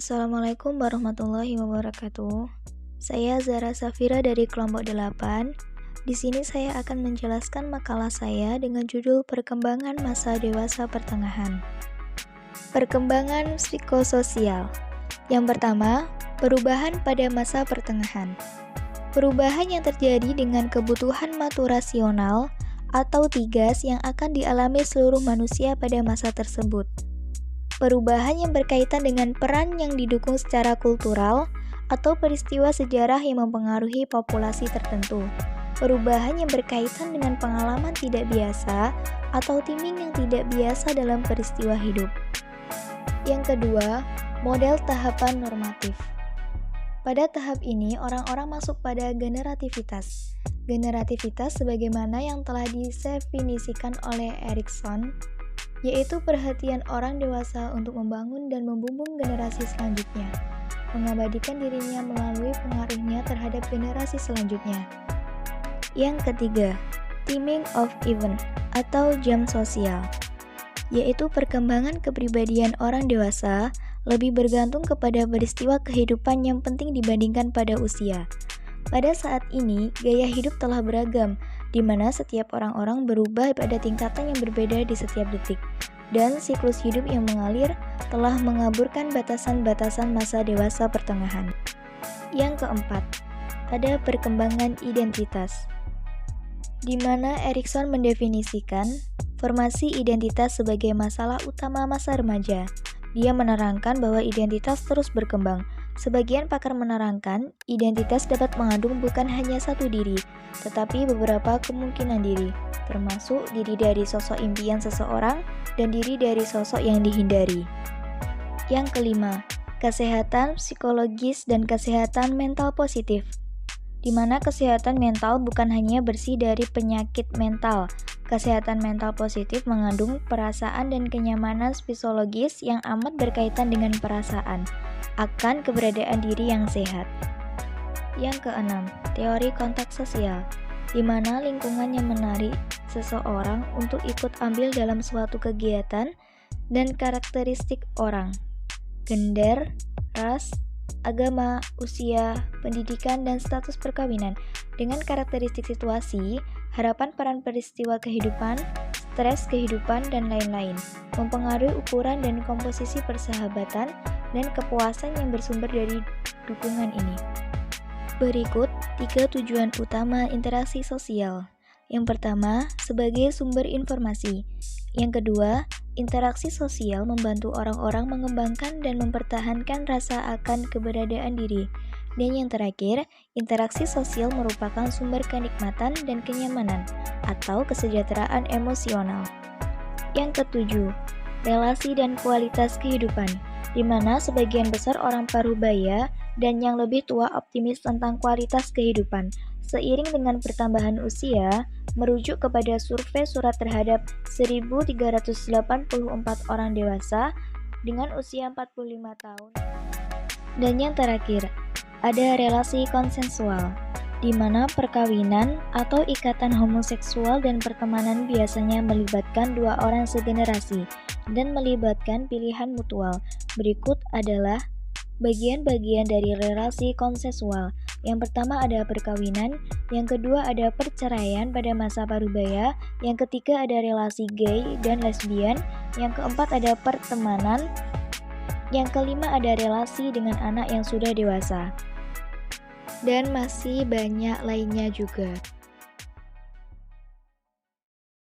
Assalamualaikum warahmatullahi wabarakatuh. Saya Zara Safira dari kelompok 8. Di sini saya akan menjelaskan makalah saya dengan judul Perkembangan Masa Dewasa Pertengahan. Perkembangan psikososial. Yang pertama, perubahan pada masa pertengahan. Perubahan yang terjadi dengan kebutuhan maturasional atau tigas yang akan dialami seluruh manusia pada masa tersebut. Perubahan yang berkaitan dengan peran yang didukung secara kultural atau peristiwa sejarah yang mempengaruhi populasi tertentu. Perubahan yang berkaitan dengan pengalaman tidak biasa atau timing yang tidak biasa dalam peristiwa hidup. Yang kedua, model tahapan normatif. Pada tahap ini, orang-orang masuk pada generativitas. Generativitas sebagaimana yang telah didefinisikan oleh Erikson, yaitu perhatian orang dewasa untuk membangun dan membumbung generasi selanjutnya, mengabadikan dirinya melalui pengaruhnya terhadap generasi selanjutnya. Yang ketiga, timing of event atau jam sosial, yaitu perkembangan kepribadian orang dewasa lebih bergantung kepada peristiwa kehidupan yang penting dibandingkan pada usia. Pada saat ini, gaya hidup telah beragam, di mana setiap orang-orang berubah pada tingkatan yang berbeda di setiap detik, dan siklus hidup yang mengalir telah mengaburkan batasan-batasan masa dewasa pertengahan. Yang keempat, ada perkembangan identitas, di mana Erikson mendefinisikan formasi identitas sebagai masalah utama masa remaja. Dia menerangkan bahwa identitas terus berkembang. Sebagian pakar menerangkan, identitas dapat mengandung bukan hanya satu diri, tetapi beberapa kemungkinan diri, termasuk diri dari sosok impian seseorang dan diri dari sosok yang dihindari. Yang kelima, kesehatan psikologis dan kesehatan mental positif, di mana kesehatan mental bukan hanya bersih dari penyakit mental. Kesehatan mental positif mengandung perasaan dan kenyamanan psikologis yang amat berkaitan dengan perasaan akan keberadaan diri yang sehat. Yang keenam, teori kontak sosial, di mana lingkungan yang menarik seseorang untuk ikut ambil dalam suatu kegiatan dan karakteristik orang, gender, ras, agama, usia, pendidikan, dan status perkawinan, dengan karakteristik situasi, harapan peran peristiwa kehidupan, stres kehidupan, dan lain-lain, mempengaruhi ukuran dan komposisi persahabatan dan kepuasan yang bersumber dari dukungan ini. Berikut 3 tujuan utama interaksi sosial. Yang pertama, sebagai sumber informasi. Yang kedua, interaksi sosial membantu orang-orang mengembangkan dan mempertahankan rasa akan keberadaan diri. Dan yang terakhir, interaksi sosial merupakan sumber kenikmatan dan kenyamanan atau kesejahteraan emosional. Yang ketujuh, relasi dan kualitas kehidupan, di mana sebagian besar orang parubaya dan yang lebih tua optimis tentang kualitas kehidupan. Seiring dengan pertambahan usia, merujuk kepada survei surat terhadap 1.384 orang dewasa dengan usia 45 tahun. Dan yang terakhir, ada relasi konsensual, di mana perkawinan atau ikatan homoseksual dan pertemanan biasanya melibatkan dua orang segenerasi dan melibatkan pilihan mutual. Berikut adalah bagian-bagian dari relasi konsensual. Yang pertama ada perkawinan, yang kedua ada perceraian pada masa parubaya, yang ketiga ada relasi gay dan lesbian, yang keempat ada pertemanan, yang kelima ada relasi dengan anak yang sudah dewasa. Dan masih banyak lainnya juga.